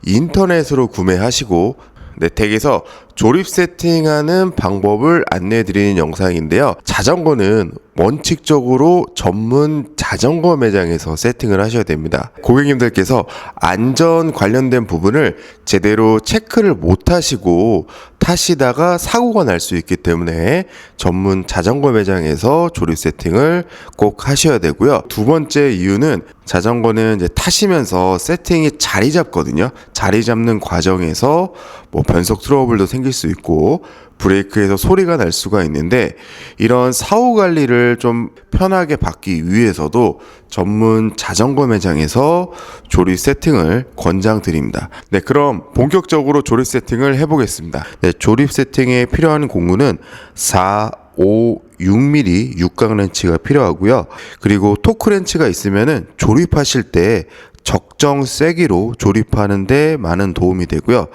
인터넷으로 구매하시고 댁에서 조립 세팅하는 방법을 안내해 드리는 영상인데요. 자전거는 원칙적으로 전문 자전거 매장에서 세팅을 하셔야 됩니다. 고객님들께서 안전 관련된 부분을 제대로 체크를 못 하시고 타시다가 사고가 날 수 있기 때문에 전문 자전거 매장에서 조립 세팅을 꼭 하셔야 되고요. 두 번째 이유는 자전거는 이제 타시면서 세팅이 자리 잡거든요. 자리 잡는 과정에서 변속 트러블도 생길 수 있고 브레이크에서 소리가 날 수가 있는데, 이런 사후 관리를 좀 편하게 받기 위해서도 전문 자전거 매장에서 조립 세팅을 권장드립니다. 네, 그럼 본격적으로 조립 세팅을 해보겠습니다. 네, 조립 세팅에 필요한 공구는 4, 5, 6mm 육각 렌치가 필요하고요. 그리고 토크 렌치가 있으면은 조립하실 때 적정 세기로 조립하는데 많은 도움이 되고요.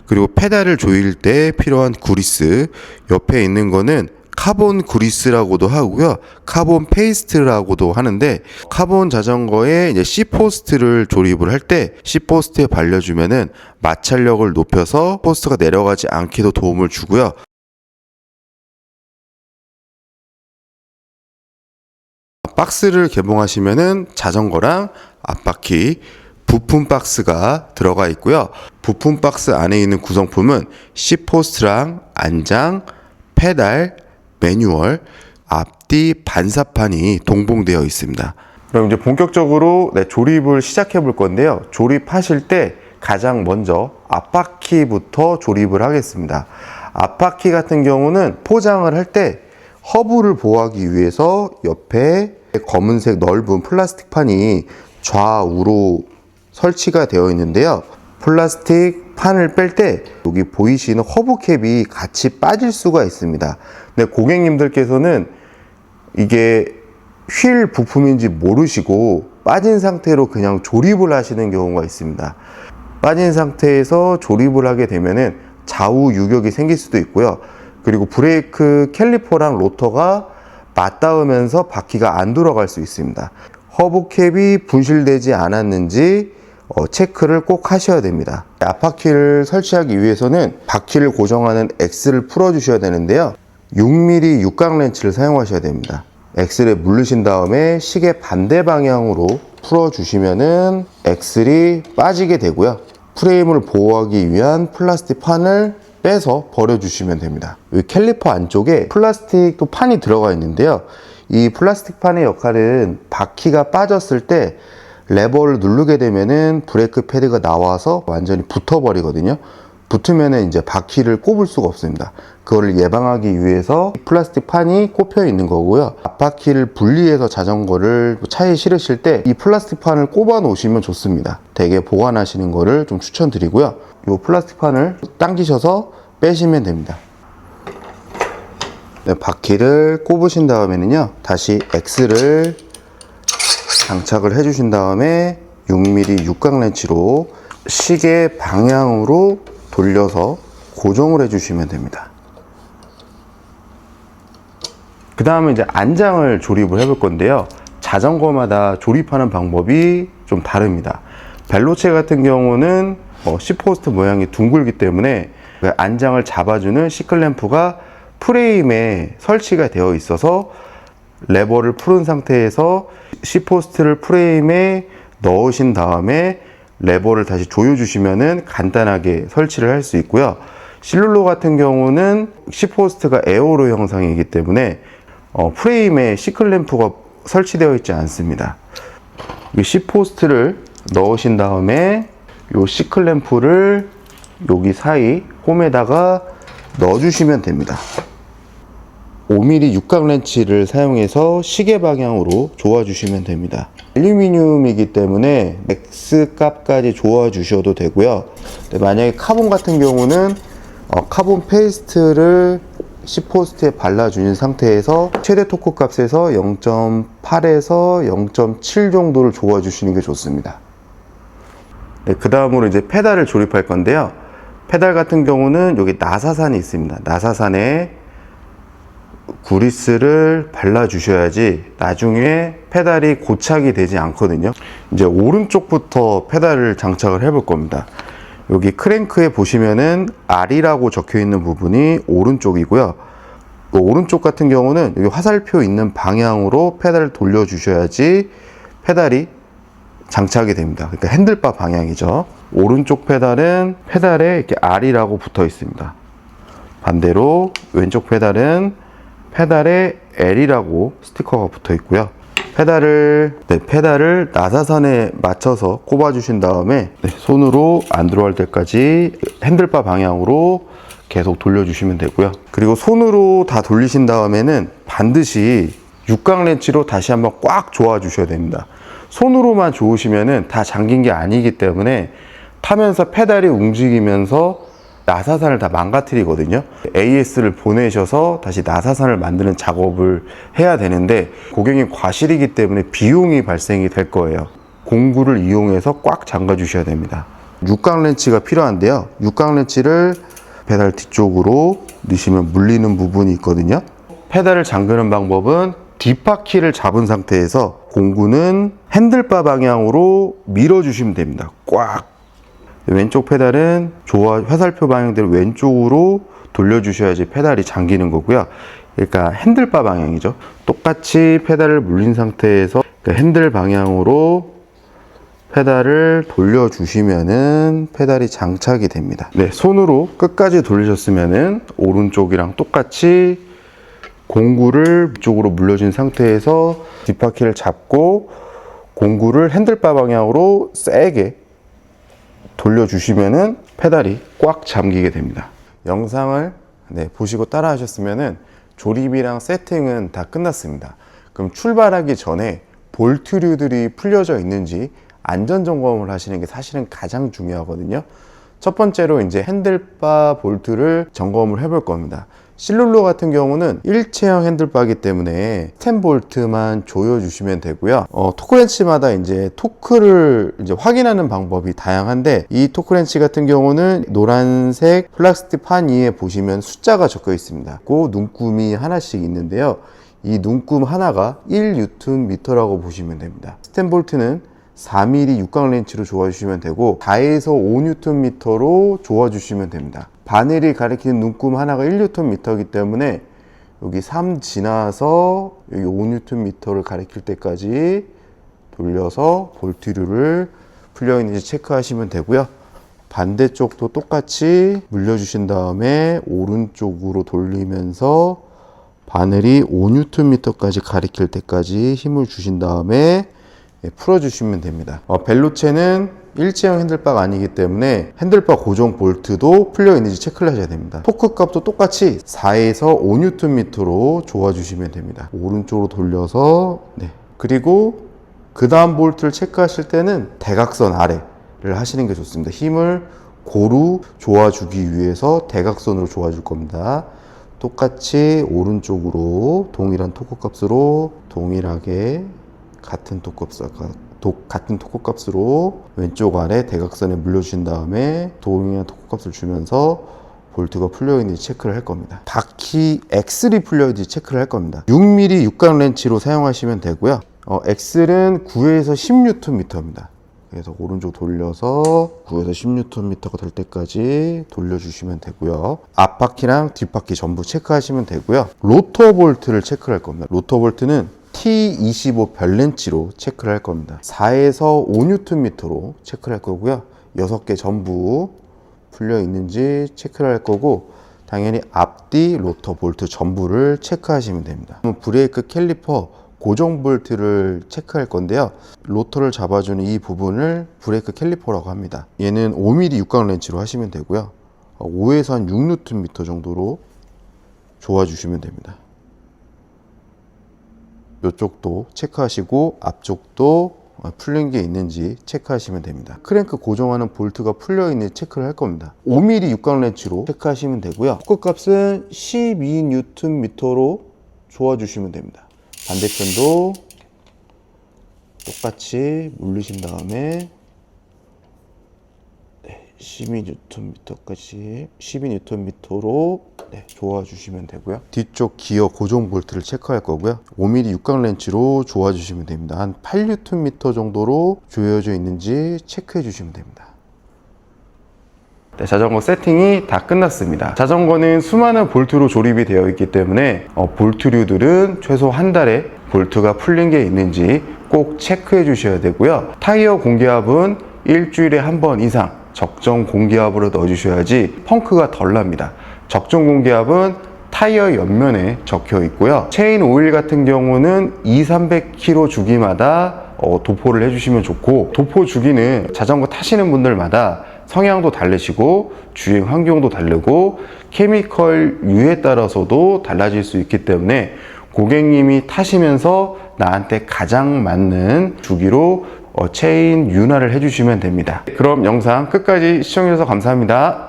그리고 페달을 조일 때 필요한 구리스, 옆에 있는 거는 카본 구리스라고도 하고요. 카본 페이스트라고도 하는데, 카본 자전거에 이제 C포스트를 조립을 할 때 C포스트에 발려주면은 마찰력을 높여서 포스트가 내려가지 않게도 도움을 주고요. 박스를 개봉하시면은 자전거랑 앞바퀴, 부품 박스가 들어가 있고요. 부품 박스 안에 있는 구성품은 C포스트랑 안장, 페달, 매뉴얼, 앞뒤 반사판이 동봉되어 있습니다. 그럼 이제 본격적으로 조립을 시작해 볼 건데요. 조립하실 때 가장 먼저 앞바퀴부터 조립을 하겠습니다. 앞바퀴 같은 경우는 포장을 할 때 허브를 보호하기 위해서 옆에 검은색 넓은 플라스틱 판이 좌우로 설치가 되어 있는데요. 플라스틱 판을 뺄 때 여기 보이시는 허브캡이 같이 빠질 수가 있습니다. 근데 고객님들께서는 이게 휠 부품인지 모르시고 빠진 상태로 그냥 조립을 하시는 경우가 있습니다. 빠진 상태에서 조립을 하게 되면은 좌우 유격이 생길 수도 있고요. 그리고 브레이크 캘리퍼랑 로터가 맞닿으면서 바퀴가 안 돌아갈 수 있습니다. 허브캡이 분실되지 않았는지 체크를 꼭 하셔야 됩니다. 앞바퀴를 설치하기 위해서는 바퀴를 고정하는 엑스를 풀어 주셔야 되는데요. 6mm 육각 렌치를 사용하셔야 됩니다. 엑스를 물르신 다음에 시계 반대 방향으로 풀어 주시면은 엑셀이 빠지게 되고요. 프레임을 보호하기 위한 플라스틱 판을 빼서 버려 주시면 됩니다. 이 캘리퍼 안쪽에 플라스틱 또 판이 들어가 있는데요. 이 플라스틱 판의 역할은 바퀴가 빠졌을 때 레버를 누르게 되면은 브레이크 패드가 나와서 완전히 붙어 버리거든요. 붙으면은 이제 바퀴를 꼽을 수가 없습니다. 그거를 예방하기 위해서 플라스틱 판이 꼽혀 있는 거고요. 앞바퀴를 분리해서 자전거를 차에 실으실 때 이 플라스틱 판을 꼽아 놓으시면 좋습니다. 댁에 보관하시는 거를 좀 추천드리고요. 이 플라스틱 판을 당기셔서 빼시면 됩니다. 네, 바퀴를 꼽으신 다음에는요, 다시 엑스를 장착을 해주신 다음에 6mm 육각 렌치로 시계 방향으로 돌려서 고정을 해주시면 됩니다. 그 다음에 이제 안장을 조립을 해볼 건데요. 자전거마다 조립하는 방법이 좀 다릅니다. 벨로체 같은 경우는 C포스트 모양이 둥글기 때문에 그 안장을 잡아주는 C클램프가 프레임에 설치가 되어 있어서 레버를 풀은 상태에서 C포스트를 프레임에 넣으신 다음에 레버를 다시 조여주시면은 간단하게 설치를 할 수 있고요. 실룰로 같은 경우는 C포스트가 에어로 형상이기 때문에 프레임에 C클램프가 설치되어 있지 않습니다. 이 C포스트를 넣으신 다음에 이 C클램프를 여기 사이 홈에다가 넣어주시면 됩니다. 5mm 육각 렌치를 사용해서 시계 방향으로 조아주시면 됩니다. 알루미늄이기 때문에 X 값까지 조아주셔도 되고요. 만약에 카본 같은 경우는 카본 페이스트를 C포스트에 발라주는 상태에서 최대 토크 값에서 0.8에서 0.7 정도를 조아주시는 게 좋습니다. 네, 그 다음으로 이제 페달을 조립할 건데요. 페달 같은 경우는 여기 나사산이 있습니다. 나사산에 구리스를 발라주셔야지 나중에 페달이 고착이 되지 않거든요. 이제 오른쪽부터 페달을 장착을 해볼 겁니다. 여기 크랭크에 보시면은 R이라고 적혀 있는 부분이 오른쪽이고요. 오른쪽 같은 경우는 여기 화살표 있는 방향으로 페달을 돌려 주셔야지 페달이 장착이 됩니다. 그러니까 핸들바 방향이죠. 오른쪽 페달은 페달에 이렇게 R이라고 붙어 있습니다. 반대로 왼쪽 페달은 페달에 L이라고 스티커가 붙어 있고요. 페달을 나사선에 맞춰서 꼽아 주신 다음에 손으로 안 들어갈 때까지 핸들바 방향으로 계속 돌려주시면 되고요. 그리고 손으로 다 돌리신 다음에는 반드시 육각 렌치로 다시 한번 꽉 조아 주셔야 됩니다. 손으로만 조으시면은 다 잠긴 게 아니기 때문에 타면서 페달이 움직이면서 나사선을 다 망가뜨리거든요. AS를 보내셔서 다시 나사선을 만드는 작업을 해야 되는데 고객님 과실이기 때문에 비용이 발생이 될 거예요. 공구를 이용해서 꽉 잠가 주셔야 됩니다. 육각 렌치가 필요한데요. 육각 렌치를 페달 뒤쪽으로 넣으시면 물리는 부분이 있거든요. 페달을 잠그는 방법은 뒷바퀴를 잡은 상태에서 공구는 핸들바 방향으로 밀어주시면 됩니다. 꽉. 왼쪽 페달은 화살표 방향대로 왼쪽으로 돌려주셔야지 페달이 잠기는 거고요. 그러니까 핸들바 방향이죠. 똑같이 페달을 물린 상태에서 핸들 방향으로 페달을 돌려주시면은 페달이 장착이 됩니다. 네, 손으로 끝까지 돌리셨으면은 오른쪽이랑 똑같이 공구를 이쪽으로 물려준 상태에서 뒷바퀴를 잡고 공구를 핸들바 방향으로 세게 돌려주시면은 페달이 꽉 잠기게 됩니다. 영상을 보시고 따라 하셨으면은 조립이랑 세팅은 다 끝났습니다. 그럼 출발하기 전에 볼트류들이 풀려져 있는지 안전 점검을 하시는 게 사실은 가장 중요하거든요. 첫 번째로 이제 핸들바 볼트를 점검을 해볼 겁니다. 실룰로 같은 경우는 일체형 핸들바이기 때문에 스텐 볼트만 조여주시면 되고요. 토크렌치마다 이제 토크를 이제 확인하는 방법이 다양한데 이 토크렌치 같은 경우는 노란색 플라스틱 판 위에 보시면 숫자가 적혀 있습니다. 그 눈금이 하나씩 있는데요. 이 눈금 하나가 1Nm라고 보시면 됩니다. 스텐 볼트는 4mm 육각 렌치로 조아주시면 되고 4에서 5Nm로 조아주시면 됩니다. 바늘이 가리키는 눈금 하나가 1Nm이기 때문에 여기 3 지나서 여기 5Nm를 가리킬 때까지 돌려서 볼트류를 풀려 있는지 체크하시면 되고요. 반대쪽도 똑같이 물려주신 다음에 오른쪽으로 돌리면서 바늘이 5Nm까지 가리킬 때까지 힘을 주신 다음에 풀어주시면 됩니다. 벨로체는 일체형 핸들바가 아니기 때문에 핸들바 고정 볼트도 풀려 있는지 체크를 하셔야 됩니다. 토크 값도 똑같이 4에서 5Nm로 조아주시면 됩니다. 오른쪽으로 돌려서 그리고 그 다음 볼트를 체크하실 때는 대각선 아래를 하시는 게 좋습니다. 힘을 고루 조아주기 위해서 대각선으로 조아줄 겁니다. 똑같이 오른쪽으로 동일한 토크 값으로 동일하게 같은 토크 값으로 왼쪽 아래 대각선에 물려주신 다음에 동일한 토크 값을 주면서 볼트가 풀려 있는지 체크를 할 겁니다. 바퀴 엑슬이 풀려 있는지 체크를 할 겁니다. 6mm 육각 렌치로 사용하시면 되고요. 엑슬은 9에서 10Nm입니다. 그래서 오른쪽 돌려서 9에서 10Nm가 될 때까지 돌려주시면 되고요. 앞바퀴랑 뒷바퀴 전부 체크하시면 되고요. 로터 볼트를 체크를 할 겁니다. 로터 볼트는 T25 별렌치로 체크를 할 겁니다. 4에서 5Nm로 체크를 할 거고요. 6개 전부 풀려 있는지 체크를 할 거고 당연히 앞뒤 로터 볼트 전부를 체크하시면 됩니다. 브레이크 캘리퍼 고정 볼트를 체크할 건데요. 로터를 잡아주는 이 부분을 브레이크 캘리퍼라고 합니다. 얘는 5mm 육각 렌치로 하시면 되고요. 5에서 한 6Nm 정도로 조아주시면 됩니다. 이쪽도 체크하시고 앞쪽도 풀린 게 있는지 체크하시면 됩니다. 크랭크 고정하는 볼트가 풀려 있는지 체크를 할 겁니다. 5mm 육각 렌치로 체크하시면 되고요. 토크 값은 12Nm로 조아주시면 됩니다. 반대편도 똑같이 물리신 다음에 12Nm로 조아주시면 되고요. 뒤쪽 기어 고정 볼트를 체크할 거고요. 5mm 육각 렌치로 조아주시면 됩니다. 한 8Nm 정도로 조여져 있는지 체크해 주시면 됩니다. 자전거 세팅이 다 끝났습니다. 자전거는 수많은 볼트로 조립이 되어 있기 때문에 볼트류들은 최소 한 달에 볼트가 풀린 게 있는지 꼭 체크해 주셔야 되고요. 타이어 공기압은 일주일에 한 번 이상 적정 공기압으로 넣어 주셔야지 펑크가 덜 납니다. 적정 공기압은 타이어 옆면에 적혀 있고요. 체인 오일 같은 경우는 200-300km 주기마다 도포를 해주시면 좋고, 도포 주기는 자전거 타시는 분들마다 성향도 다르시고 주행 환경도 다르고 케미컬 유에 따라서도 달라질 수 있기 때문에 고객님이 타시면서 나한테 가장 맞는 주기로 체인 윤활을 해주시면 됩니다. 그럼 영상 끝까지 시청해주셔서 감사합니다.